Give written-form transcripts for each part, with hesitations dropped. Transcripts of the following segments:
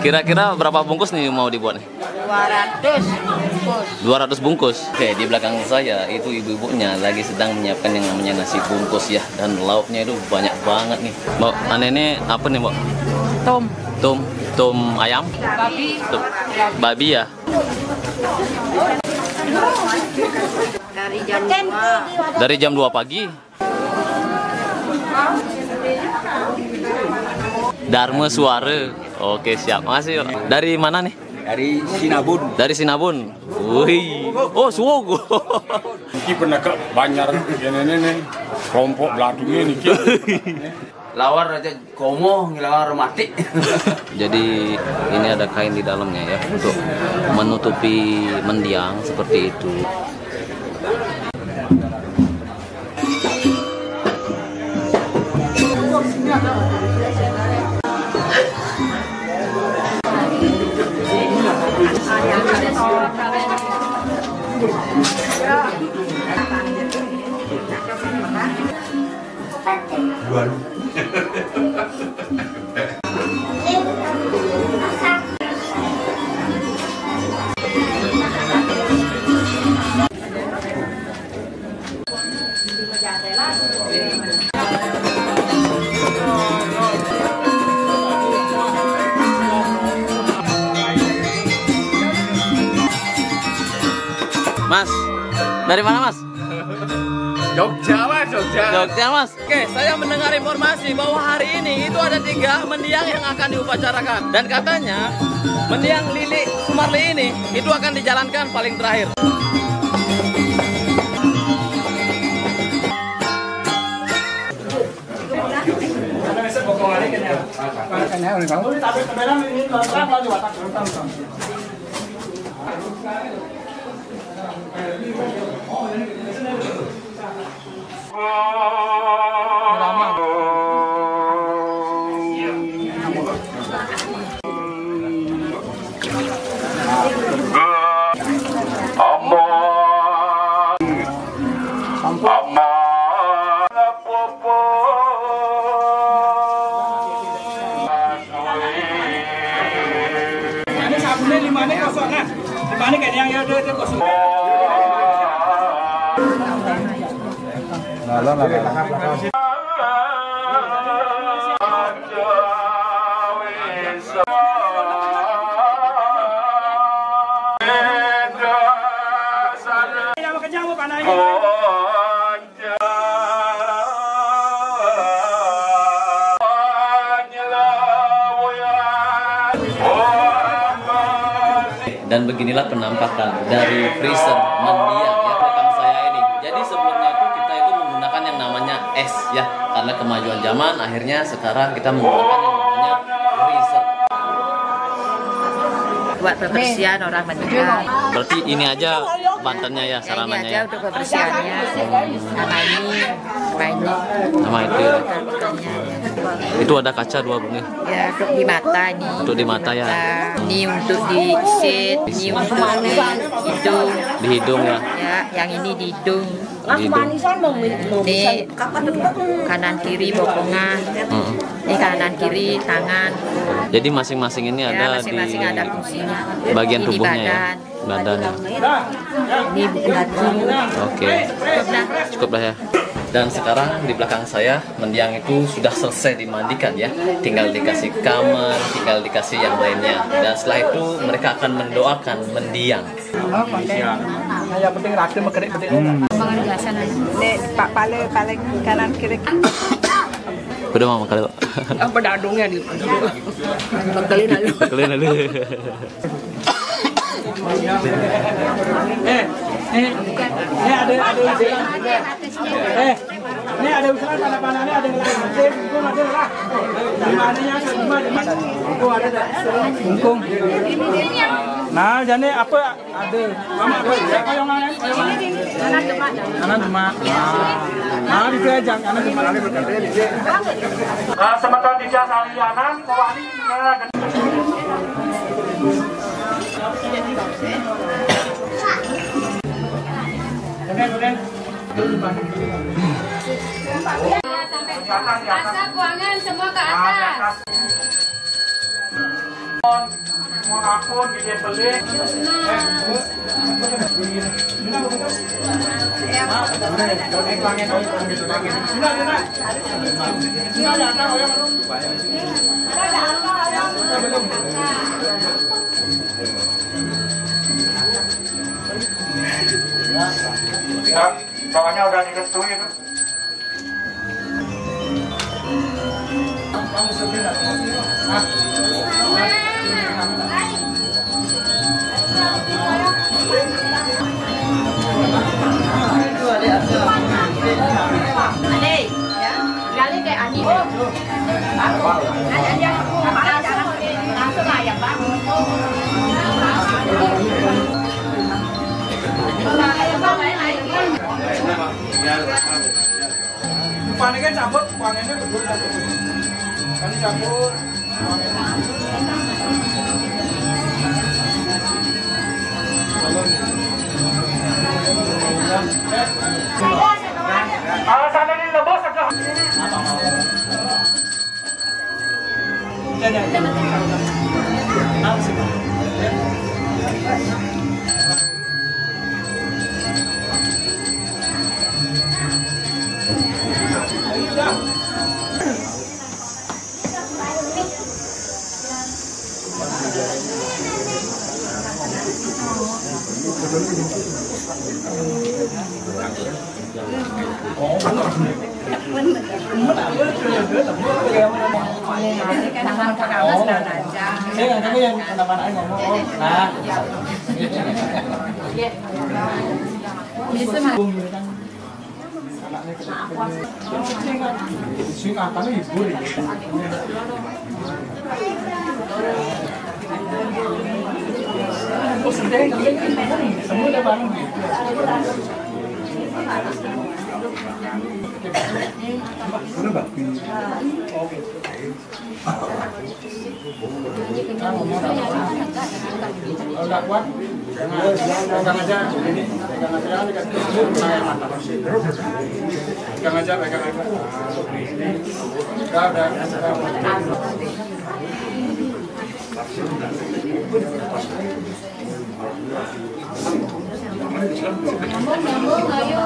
Kira-kira berapa bungkus nih mau dibuat nih? 200 bungkus. 200 bungkus. Oke, di belakang saya itu ibu-ibunya lagi sedang menyiapkan yang namanya nasi bungkus ya, dan lauknya itu banyak banget nih. Mbak, ini apa nih, Mbak? Tom ayam? Babi. Babi ya? Dari jam 2 pagi. Dharma Suara. Oke, siap. Makasih. Dari mana nih? Dari Sinabun. Dari Sinabun. Wih. Oh, Suwogo. Niki pernah ke Banjar ini kelompok Beladungnya niki. Lawar aja komo, ngelawar mati. Jadi ini ada kain di dalamnya ya untuk menutupi mendiang seperti itu. Mas, dari mana Mas? Jogja Mas, Jogja Mas. Oke, saya mendengar informasi bahwa hari ini itu ada 3 mendiang yang akan diupacarakan. Dan katanya mendiang Lili Sumarli ini itu akan dijalankan paling terakhir. Dan beginilah penampakan dari freezer mendiang ya belakang saya ini. Jadi sebelumnya itu kita itu menggunakan yang namanya es ya, karena kemajuan zaman akhirnya sekarang kita menggunakan yang namanya freezer. Buat pembersihan orang meninggal. Berarti ini aja bantannya ya, sarananya Ini aja ya. untuk pembersihannya. Sama ini, Sama itu ya. Itu ada kaca 2 bunga. Ya, untuk di mata ini. Untuk di mata ya. Ini untuk di sit, ini untuk di hidung. Di hidung ya. Ya, yang ini di hidung. Di hidung. Ini kanan kiri bokongan. Ini kanan kiri tangan. Jadi masing-masing ini Ya, ada masing-masing di ada fungsinya. bagian Ini tubuhnya ya. badan. Badannya. Ini gantung. Oke. Cukup lah ya. Dan sekarang di belakang saya mendiang itu sudah selesai dimandikan ya. Tinggal dikasih kamar, tinggal dikasih yang lainnya. Dan setelah itu mereka akan mendoakan mendiang. Yang penting rada megerik penting. Nek Pak paling kanan kiri. Udah mama kali Pak. Apa dadungnya di Bekelin lalu. Kalian lalu. ini ada usaha panah-panahnya ada yang lain. Bungkung ada lah. Dimana ada bungkung. Nah, jadi apa ada? Mama apa? Koyongan. Anak demak. Nah, di kerajaan anak demak. Sementara di jasa alianan, kawani Asap buangan semua ke atas. Mohon ampun, gigi pelik. Ya, bawahnya udah direstui itu. Adek, gali kayak Ani. Ada langsung ayam bang. Panennya cabut, panennya betul. Kan cabut. Kalau sana ini lebos aja. Yang kenapa anak ngomong? Nah. Singkatannya ibu nih. Oh, semua udah bareng gitu. Kalau nggak kuat, pegang aja. Pegang aja. Udah. Nyambung, ayo.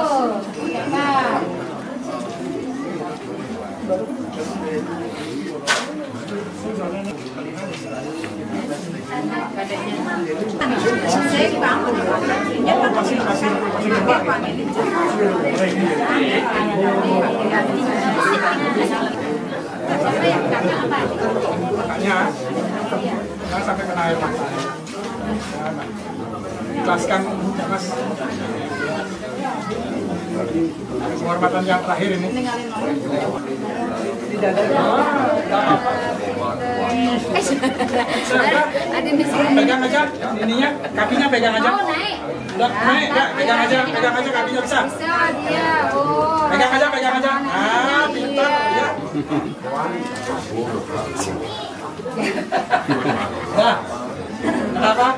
Cepat. Kakaknya, jangan sampai kena air mata. Ikhlaskan, Mas. Penghormatan yang terakhir ini. Pegang aja ininya, kakinya pegang aja. Udah naik, pegang aja kakinya bisa. Pegang aja. Ah, pintar ya. Nah, kenapa?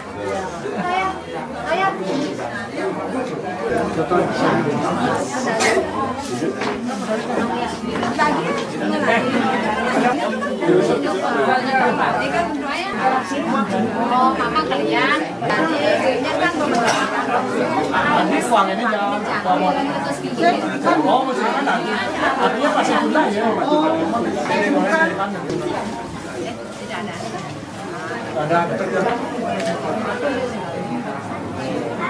Oh, mama kalian. Ini uang ini jangan bawa. Oh, mesti kanan. Artinya pasti gula ya. Ada terjadi.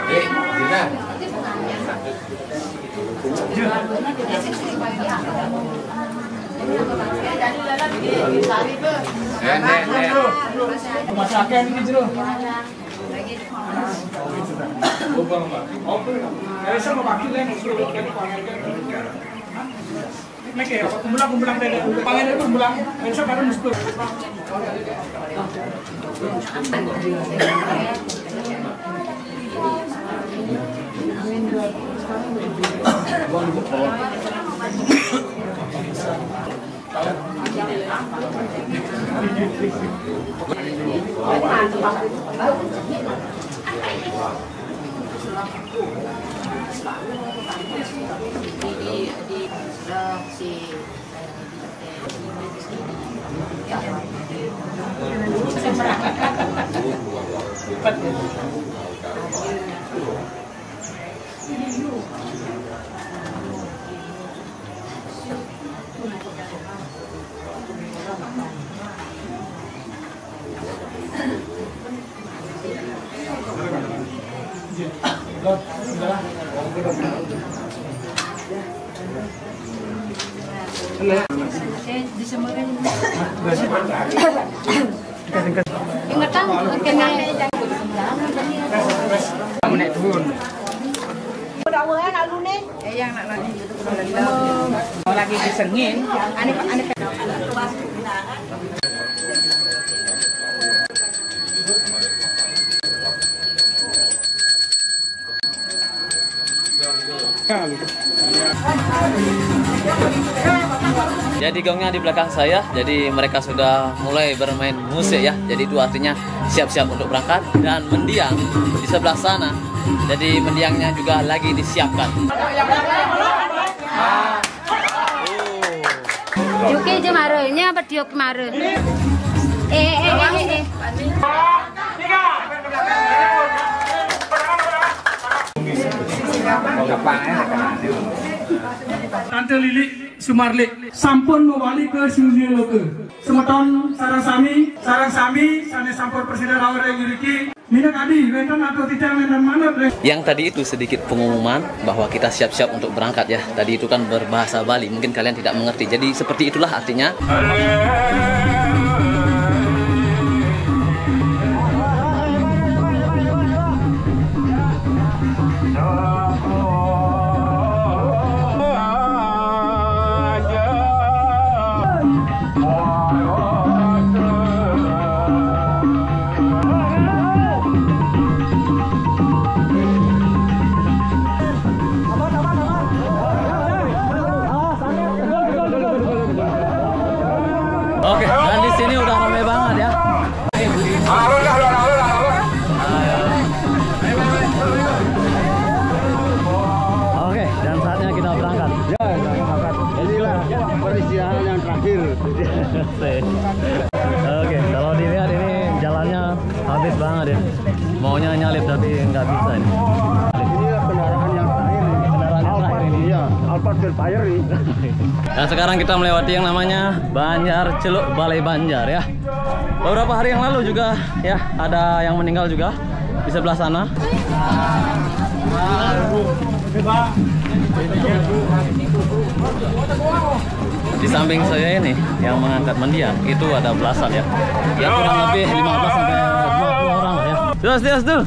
Gina. Masakan ini jero. Saya mau pakai lagi suruh kan Nek ya, kumpulang dari pangeran itu kumpulang. Besok baru mesti. Lagi disengin, Jadi gongnya di belakang saya, jadi mereka sudah mulai bermain musik ya. Jadi itu artinya siap-siap untuk berangkat. Dan mendiang di sebelah sana, jadi mendiangnya juga lagi disiapkan. Yuki Jemarenya apa Diok Mare? Tante Lili Sumarli sampun mewali ke Sunia Loke. Semeton sarang sami sane sampun presiden awal ngiriki. Mina kadi wenten atau tidak wenten manut. Yang tadi itu sedikit pengumuman bahwa kita siap-siap untuk berangkat ya. Tadi itu kan berbahasa Bali, mungkin kalian tidak mengerti. Jadi seperti itulah artinya. Oke, dan di sini udah ramai banget ya. Oke, dan saatnya kita berangkat. Ya, inilah peristirahat yang terakhir. Oke, kalau dilihat ini jalannya habis banget ya. Maunya nyalip tapi nggak bisa ini. Inilah kendaraan yang terakhir. Kendaraan yang terakhir ini. Iya, Alphard Velfire ini. Dan sekarang kita melewati yang namanya Banjar Celuk Balai Banjar ya. Beberapa hari yang lalu juga ya ada yang meninggal juga di sebelah sana. Di samping saya ini yang mengangkat mendiang itu ada belasan ya. Ya kurang lebih 15 sampai 20 orang lah ya. Terus tuh.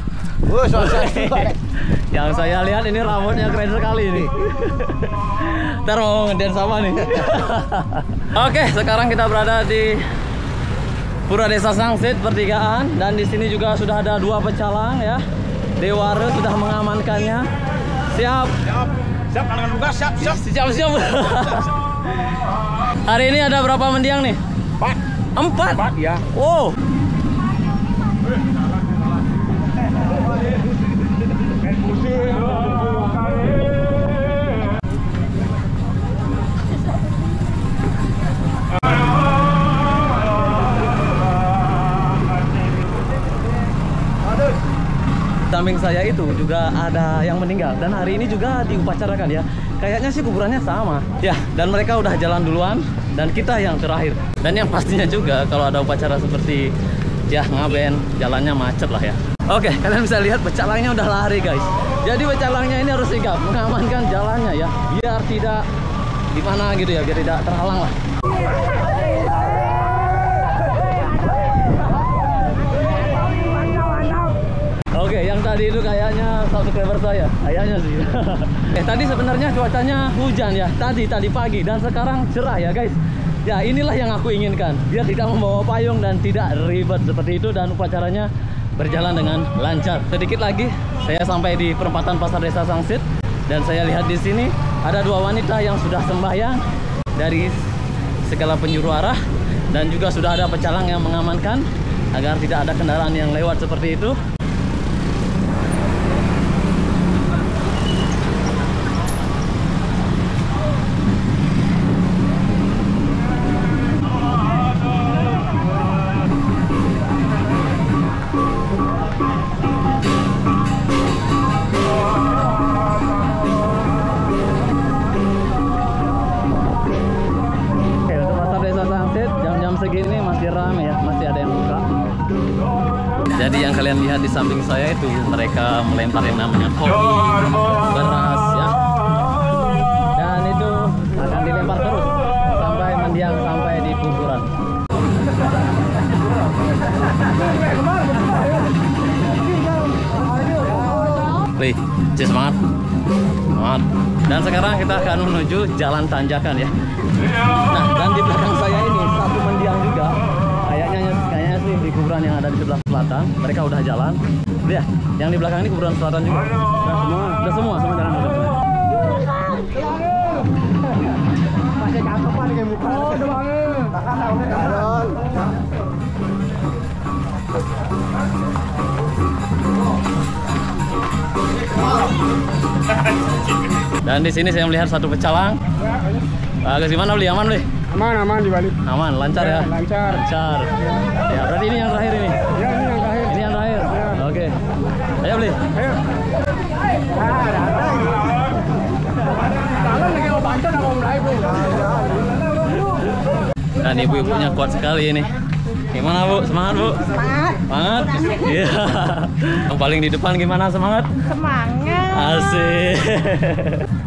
Yang saya lihat ini rambutnya keren sekali nih. Ntar mau ngeden sama nih. Oke, sekarang kita berada di Pura Desa Sangsit pertigaan dan di sini juga sudah ada 2 pecalang ya. Dewara sudah mengamankannya. Siap. Siap, tangan buka, siap. Siap. Hari ini ada berapa mendiang nih? 4 ya. Wow. Samping saya itu juga ada yang meninggal dan hari ini juga diupacarakan ya. Kayaknya sih kuburannya sama ya, dan mereka udah jalan duluan dan kita yang terakhir. Dan yang pastinya juga kalau ada upacara seperti ya ngaben, jalannya macet lah ya. Oke, kalian bisa lihat pecalangnya udah lari guys. Jadi pecalangnya ini harus sigap mengamankan jalannya ya, biar tidak gimana gitu ya, biar tidak terhalang lah. Oke, yang tadi itu kayaknya subscriber saya, kayaknya sih. Tadi sebenarnya cuacanya hujan ya, tadi pagi dan sekarang cerah ya guys. Ya inilah yang aku inginkan, biar tidak membawa payung dan tidak ribet seperti itu dan upacaranya berjalan dengan lancar. Sedikit lagi saya sampai di perempatan Pasar Desa Sangsit dan saya lihat di sini ada 2 wanita yang sudah sembahyang dari segala penjuru arah dan juga sudah ada pecalang yang mengamankan agar tidak ada kendaraan yang lewat seperti itu. Jadi yang kalian lihat di samping saya itu mereka melempar yang namanya kopi, beras ya. Dan itu akan dilempar terus sampai mendiang sampai di kuburan. Wih, semangat. Semangat. Dan sekarang kita akan menuju jalan tanjakan ya. Nah, dan di belakang saya ini satu mendiang juga. Kayaknya sih di kuburan yang ada di sebelah selatan. Mereka udah jalan. Lihat, yang di belakang ini kuburan selatan juga. Udah semua jalan. Dan di sini saya melihat satu pecalang. Gimana beli? Aman beli? Aman di balik. Aman, lancar ya? Lancar. Ya, berarti ini yang terakhir ini? Ya, ini yang terakhir. Ini yang terakhir? Ya. Oke. Ayo beli. Ayo. Dan ibu-ibunya kuat sekali ini. Gimana Bu? Semangat Bu? Semangat? Iya. Yang paling di depan gimana semangat? Semangat. Asik.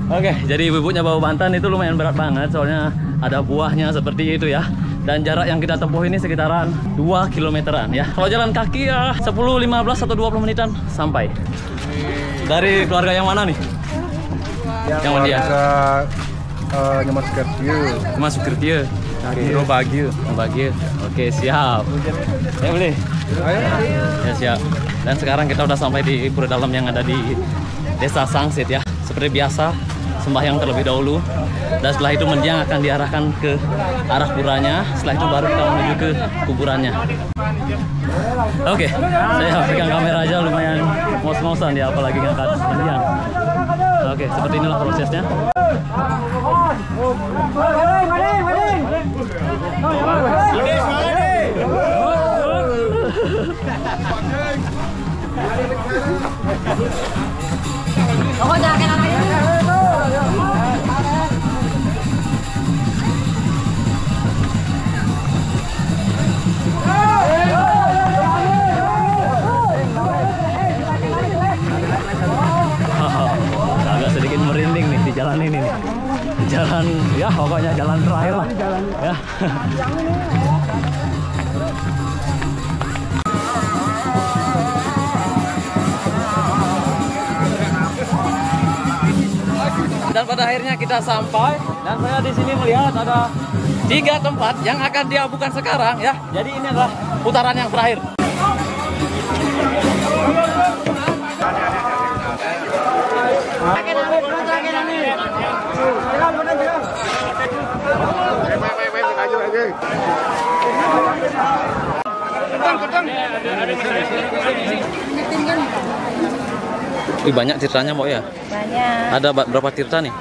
Oke, jadi ibu-ibunya bawa bantan itu lumayan berat banget soalnya ada buahnya seperti itu ya. Dan jarak yang kita tempuh ini sekitaran 2 kilometeran ya. Kalau jalan kaki ya 10, 15 atau 20 menitan sampai. Dari keluarga yang mana nih? Yang mana dia? Nyaman Kertia. Mas Kertia. Bagio. Oke, siap. Ya beli. Ya siap. Dan sekarang kita udah sampai di pura dalam yang ada di Desa Sangsit ya. Seperti biasa, sembahyang terlebih dahulu. Dan setelah itu mendiang akan diarahkan ke arah puranya. Setelah itu baru kita menuju ke kuburannya. Oke, saya pegang kamera aja lumayan ngos-ngosan ya, apalagi ngangkat mendiang. Oke, seperti inilah prosesnya. Agak sedikit merinding nih di jalan ini nih. Jalan ya pokoknya jalan terakhir lah ya. Dan pada akhirnya kita sampai dan saya di sini melihat ada 3 tempat yang akan diabukan sekarang ya. Jadi ini adalah putaran yang terakhir. Banyak tirtanya Mbak ya? Banyak. Ada berapa tirta nih?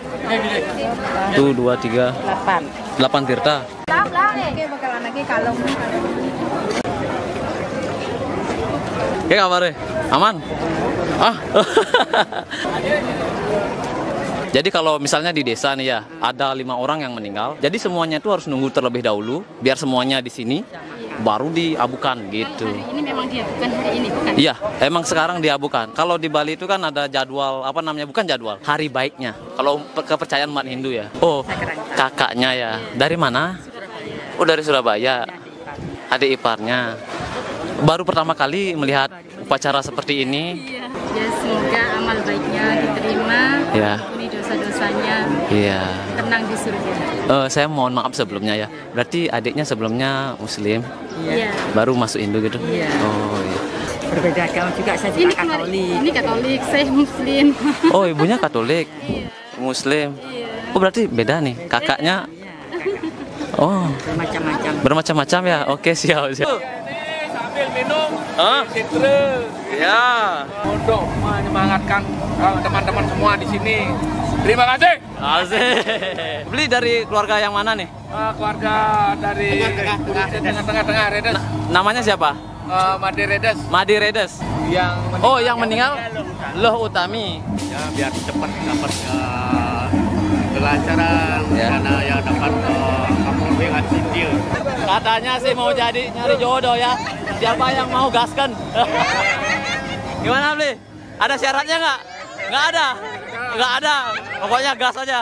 Tuh 2, 3, 8 tirta. Oke, kabarnya? Aman? Ah. Jadi kalau misalnya di desa nih ya, ada 5 orang yang meninggal. Jadi semuanya itu harus nunggu terlebih dahulu, biar semuanya di sini, baru diabukan gitu. Hari ini memang diabukan hari ini, bukan? Iya, emang sekarang diabukan. Kalau di Bali itu kan ada jadwal, apa namanya, bukan jadwal, hari baiknya. Kalau kepercayaan umat Hindu ya. Oh, kakaknya ya. Dari mana? Oh, dari Surabaya. Adik iparnya. Baru pertama kali melihat upacara seperti ini. Iya. Ya semoga amal baiknya diterima. Ya. Ampuni dosa-dosanya. Iya. Tenang di surga. Saya mohon maaf sebelumnya ya. Berarti adiknya sebelumnya Muslim, Iya. baru masuk Hindu gitu. Iya. Oh iya. Berbeda agama juga, saya juga Katolik. Ini Katolik, saya Muslim. Oh, ibunya Katolik, Muslim. Oh, berarti beda nih. Kakaknya. Oh. Bermacam-macam. Bermacam-macam ya. Oke, siap. Sambil minum, Citra. Ya. untuk menyemangatkan teman-teman semua di sini. Terima kasih. Asik. Beli dari keluarga yang mana nih? Keluarga dari tengah-tengah Redes. Namanya siapa? Made Redes. Madi Redes. Yang Oh, yang meninggal? Loh Utami. ya biar cepat dapat kelancaran Ya. karena yang dapat Kapolri Katanya sih mau jadi nyari jodoh ya. Siapa yang mau gaskan? Gimana beli? Ada syaratnya nggak? Nggak ada. Nggak ada. Pokoknya gas aja.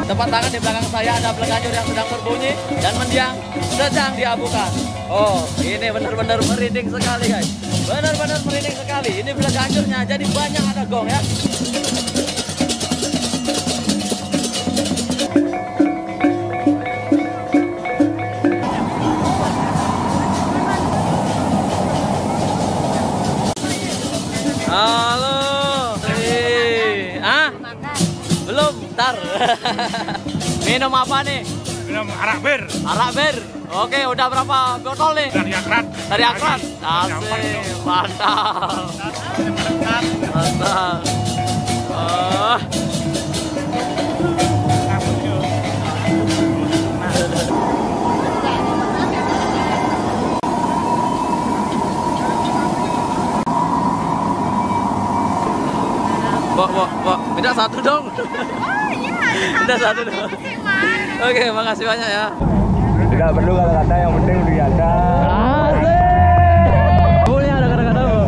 Tepat tangan di belakang saya ada belenganyur yang sedang berbunyi dan mendiang sedang diabukan. Oh, ini benar-benar merinding sekali guys. Benar-benar merinding sekali. Ini belenganyurnya jadi banyak ada gong ya. Halo. Belum, ntar. Minum apa nih? Minum arak bir. Arak bir. Oke, udah berapa botol nih? Dari akrat. Dari akrat. Asik, mantap. Mantap. Bok, minta satu dong. Minta satu dong. Oke, makasih banyak ya. Tidak perlu kata-kata, yang penting udah ada. Asik. Boleh ada kata-kata, Bu?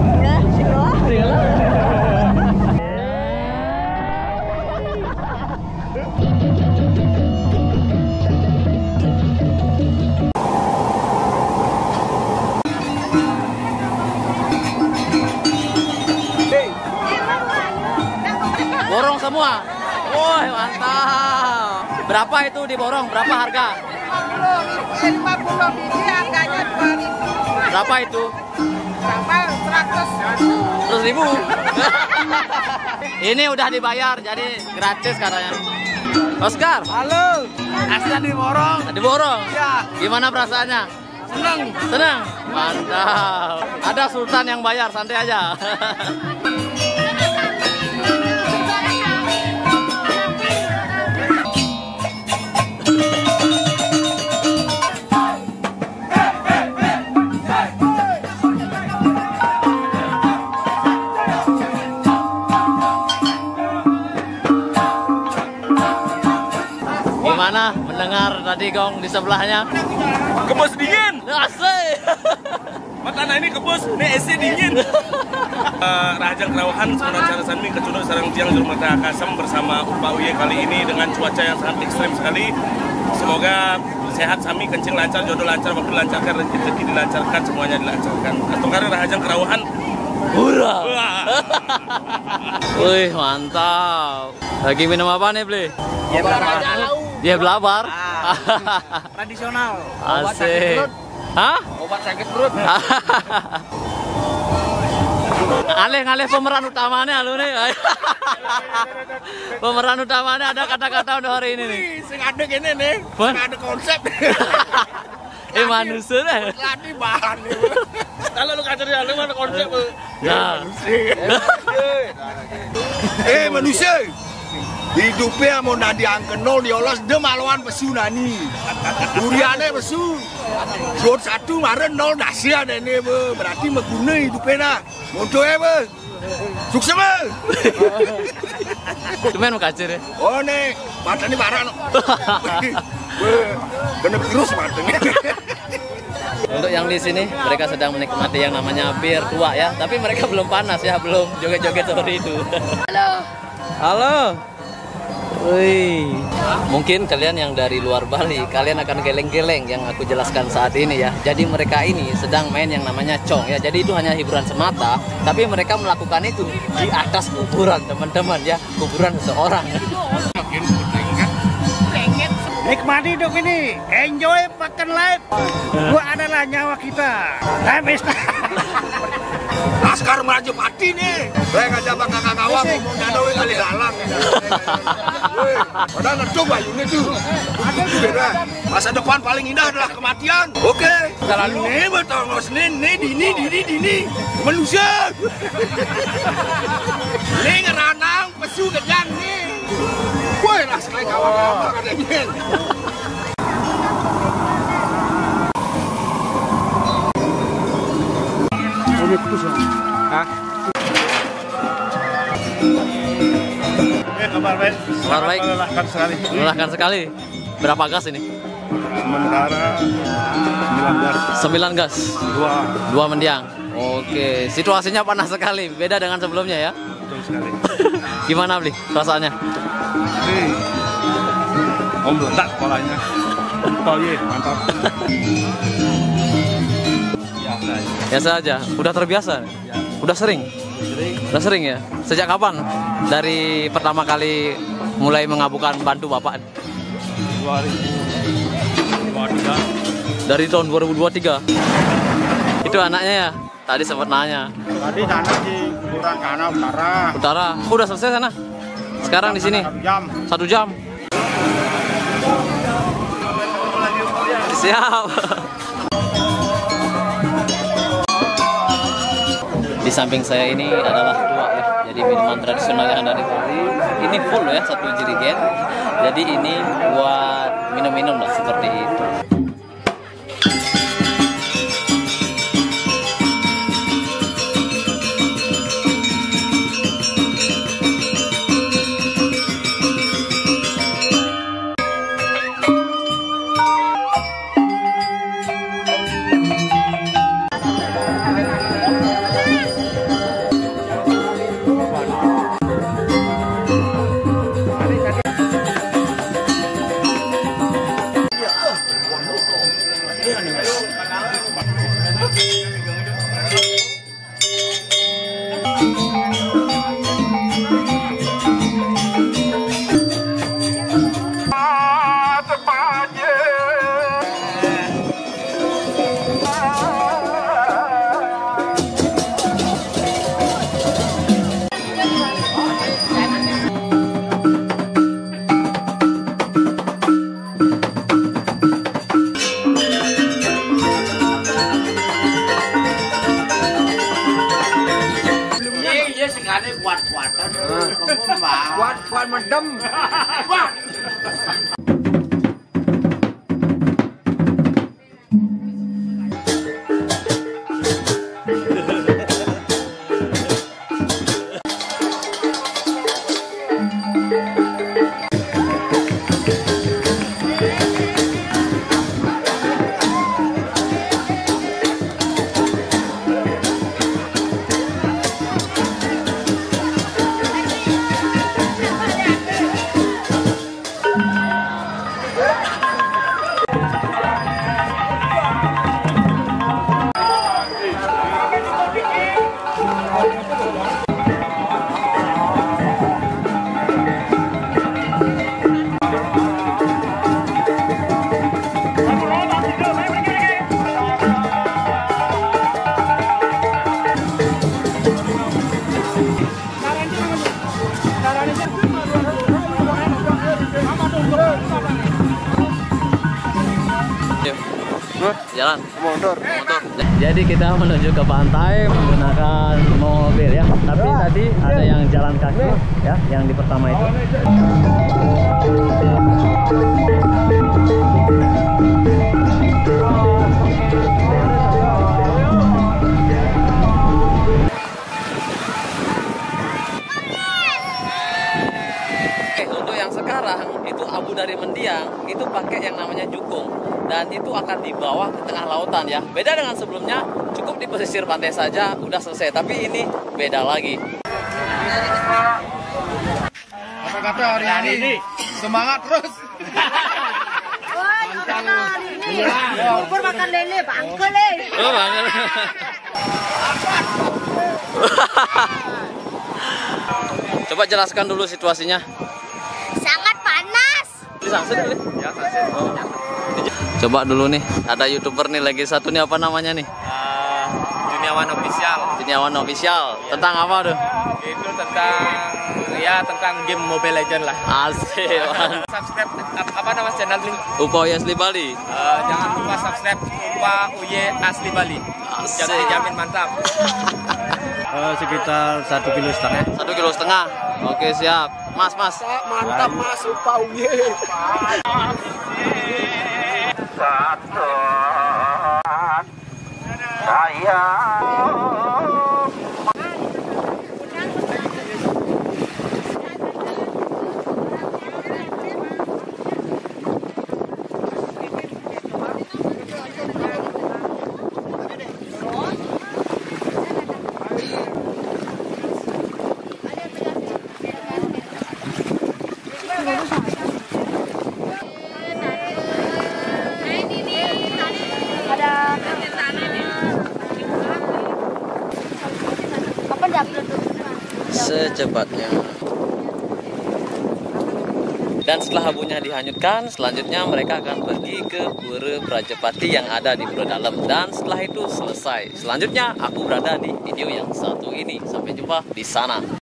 Borong semua. Woi, mantap. Berapa itu diborong? Berapa harga? 50 biji harganya 2.000. Berapa itu? Berapa? 100.000. Ini udah dibayar, jadi gratis katanya. Oscar. Halo. Aslinya diborong. Diborong? Ya. Gimana perasaannya? Senang. Senang? Mantap. Ada sultan yang bayar, santai aja. Gimana mendengar tadi gong di sebelahnya? Kebos dingin. Asik. Makanya ini kebos, ini esi dingin. Rahajang Kerawahan sebenarnya cara Sanmi kecunduk sarang tiang Jurmata Kasem bersama Upa Uye kali ini dengan cuaca yang sangat ekstrim sekali. Semoga sehat Sami, kencing lancar, jodoh lancar, waktu lancarkan, rezeki dilancarkan, semuanya dilancarkan. Atau karena Rahajang Kerawahan. Hurra. Wih, mantap. Lagi minum apa nih, Bli? Dia belabar. Tradisional. Asik. Hah? Obat sakit perut. Ngalih-ngalih pemeran utamanya lu nih. Pemeran utamanya ada kata-kata untuk hari ini nih. Sing ada gini nih, sing ada konsep. Manusia deh. Latih bahan. Kalau lu kacar ya, lu mana konsep? Ya. Manusia. Hidupnya mau nadi angke 0 diolos dia malawan pesu nani. Duriannya pesu. Jod 1 kemarin 0 nasi ada ini be. Berarti meguna hidupnya nah. Mondonya be. Sukses be. Cuman mau kacir ya? Oh nih, mata ini parah no. Kena virus matanya. Untuk yang di sini mereka sedang menikmati yang namanya bir tua ya. Tapi mereka belum panas ya, belum joget-joget seperti itu. Halo. Halo. Wih, mungkin kalian yang dari luar Bali, kalian akan geleng-geleng yang aku jelaskan saat ini ya. Jadi mereka ini sedang main yang namanya cong ya. Jadi itu hanya hiburan semata, tapi mereka melakukan itu di atas kuburan teman-teman ya, kuburan seseorang. Nikmati hidup ini, enjoy makan life. Gua adalah nyawa kita. Laskar Meraja Pati nih. Saya ngajak bakal kakak-kakak ngomong danau kali dalang. Padahal ngedong bayunya tuh. Itu beda. Masa depan paling indah adalah kematian. Oke. Ini betul Senin, dini. Manusia. Ini ngeranang, pesu kejang nih. Woi, lah sekali kawan-kawan katanya. Kabar baik. Melelahkan sekali. Melelahkan sekali. Berapa gas ini? Sementara 9 gas. 2 mendiang. Oke, situasinya panas sekali. Beda dengan sebelumnya ya. Betul sekali. Gimana Bli perasaannya? Ini om meledak kepalanya. Oh iya, mantap. Biasa aja. Udah terbiasa. Udah sering. Udah sering ya. Sejak kapan? Dari pertama kali mulai mengabukan bantu Bapak? 2023. Dari tahun 2023. Itu anaknya ya? Tadi sempat nanya. Tadi sana di kuburan sana utara. Utara. Oh, udah selesai sana. Sekarang di sini 1 jam. 1 jam. Siap. Di samping saya ini adalah dua ya. Jadi minuman tradisional yang ada di Bali. Ini full ya, 1 jerigen. Jadi ini buat minum-minum lah seperti itu. Kuat mendem. Wah. Jalan motor. Jadi kita menuju ke pantai menggunakan mobil ya. Tapi tadi ada yang jalan kaki ya, yang di pertama itu. Untuk yang sekarang itu abu dari mendiang itu pakai yang namanya jukung. Dan itu akan dibawa ke tengah lautan ya. Beda dengan sebelumnya, cukup di pesisir pantai saja udah selesai. Tapi ini beda lagi. Apa kata hari ini? Semangat terus. Bubur makan lele, bangkel le. Oh, bangkel. Coba jelaskan dulu situasinya. Sangat panas. Disangsit dulu. Ya, sangsit. Oh. Coba dulu nih, ada YouTuber nih lagi satu nih, apa namanya nih? Juniawan Official. Juniawan Official. Tentang apa tuh? Itu tentang game Mobile Legend lah. Asik. Subscribe apa nama channel ini? Upaya Asli Bali. Jangan lupa subscribe Upaya Asli Bali. Asik. Jadi jamin mantap. Sekitar 1,5 kilo. 1,5 kilo. Oke, siap. Mas. Mantap Mas Upaya. secepatnya. Dan setelah abunya dihanyutkan, selanjutnya mereka akan pergi ke Pura Prajapati yang ada di Pura Dalam. Dan setelah itu selesai. Selanjutnya aku berada di video yang satu ini. Sampai jumpa di sana.